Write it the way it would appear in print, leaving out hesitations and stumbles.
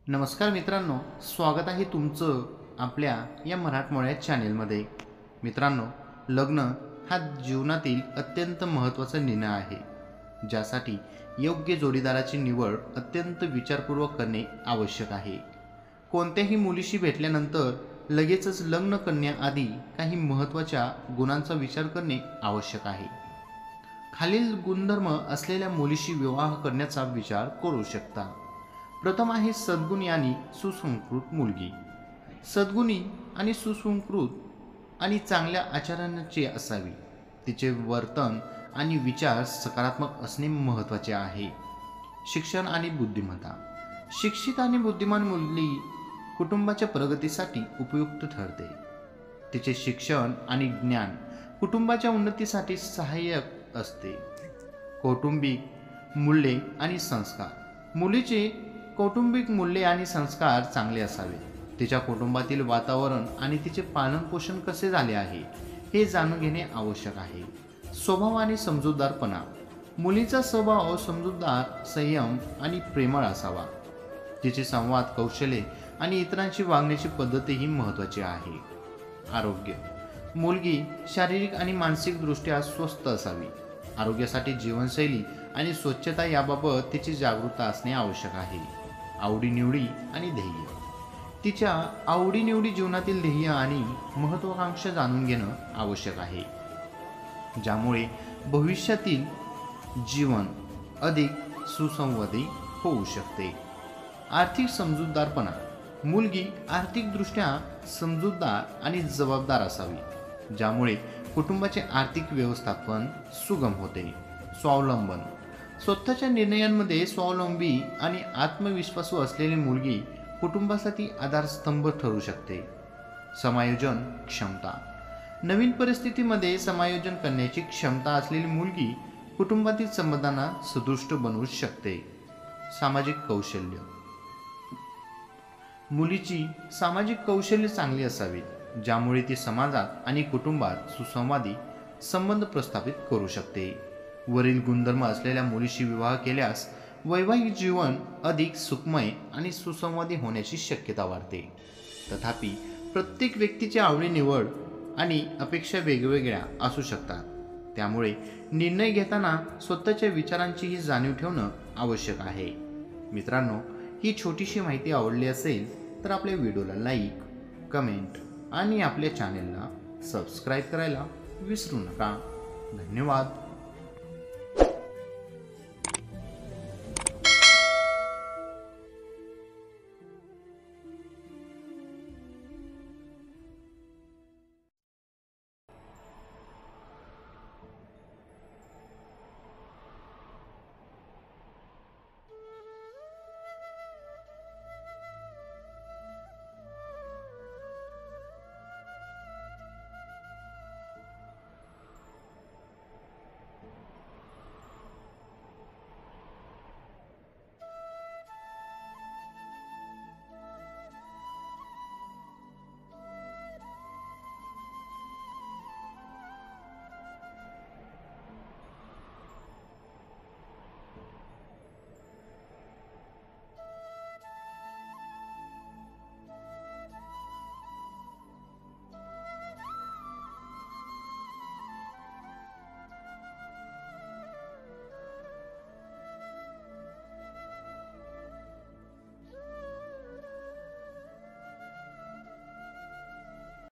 नमस्कार मित्रांनो, स्वागत आहे तुमचं आपल्या या मराठमोळ्या चॅनेलमध्ये। मित्रांनो, लग्न हा जीवनातील अत्यंत महत्त्वाचा निर्णय आहे, ज्यासाठी योग्य जोडीदाराची निवड अत्यंत विचारपूर्वक करणे आवश्यक आहे। कोणत्याही मुलीशी भेटल्यानंतर लगेचच लग्न करण्याआधी काही महत्त्वाच्या गुणांचा विचार करणे आवश्यक आहे। खालील गुणधर्म असलेल्या मुलीशी विवाह करण्याचा विचार करू शकता। प्रथम आहे सद्गुणी आणि सुसंस्कृत मुलगी। सद्गुणी आणि सुसंस्कृत आणि चांगल्या आचरणाची असावी। तिचे वर्तन आणि विचार सकारात्मक असणे महत्त्वाचे आहे। शिक्षण आणि बुद्धिमत्ता। शिक्षित आणि बुद्धिमान मुलगी कुटुंबाच्या प्रगतीसाठी उपयुक्त ठरते। तिचे शिक्षण आणि ज्ञान कुटुंबाच्या उन्नतीसाठी सहाय्यक असते। कौटुंबिक मूल्ये आणि संस्कार। मुलीचे कौटुंबिक मूल्ये आणि संस्कार चांगले असावे। तिच्या कुटुंबातील वातावरण आणि तिचे पालनपोषण कसे झाले आहे हे जाणून घेणे आवश्यक आहे। स्वभाव आणि समजूतदारपणा। मुलीचा स्वभाव समजूतदार, संयम आणि प्रेमळ असावा। तिचे संवाद कौशल्य आणि इतरांशी वागण्याची पद्धतही महत्त्वाची आहे। आरोग्य। मुलगी शारीरिक आणि मानसिकदृष्ट्या स्वस्थ असावी। आरोग्यासाठी जीवनशैली आणि स्वच्छता याबाबत तिची जागरूकता असणे आवश्यक आहे। आवडीनिवडी आणि ध्येय। तिच्या आवडीनिवडी जीवनातील ध्येय आणि महत्त्वाकांक्षा जाणून घेणं आवश्यक आहे, ज्यामुळे भविष्यातील जीवन अधिक सुसंवादी होऊ शकते। आर्थिक समजूतदारपणा। मुलगी आर्थिकदृष्ट्या समजूतदार आणि जबाबदार असावी, ज्यामुळे कुटुंबाचे आर्थिक व्यवस्थापन सुगम होते। स्वावलंबन। स्वतःच्या निर्णयांमध्ये स्वावलंबी आणि आत्मविश्वासू असलेली मुलगी कुटुंबासाठी आधारस्तंभ ठरू शकते। समायोजन क्षमता। नवीन परिस्थितीमध्ये समायोजन करण्याची क्षमता असलेली मुलगी कुटुंबातील संबंधांना सुदृढ बनवू शकते। सामाजिक कौशल्य। मुलीची सामाजिक कौशल्य चांगली असावी, ज्यामुळे ती समाजात आणि कुटुंबात सुसंवादी संबंध प्रस्थापित करू शकते। वरील गुणधर्म असलेल्या मुलीशी विवाह केल्यास वैवाहिक जीवन अधिक सुखमय आणि सुसंवादी होण्याची शक्यता वाढते। तथापि प्रत्येक व्यक्तीची आवडीनिवड आणि अपेक्षा वेगवेगळ्या असू शकतात, त्यामुळे निर्णय घेताना स्वतःच्या विचारांचीही जाणीव ठेवणं आवश्यक आहे। मित्रांनो, ही छोटीशी माहिती आवडली असेल तर आपल्या व्हिडिओला लाईक, कमेंट आणि आपल्या चॅनेलला सबस्क्राईब करायला विसरू नका। धन्यवाद।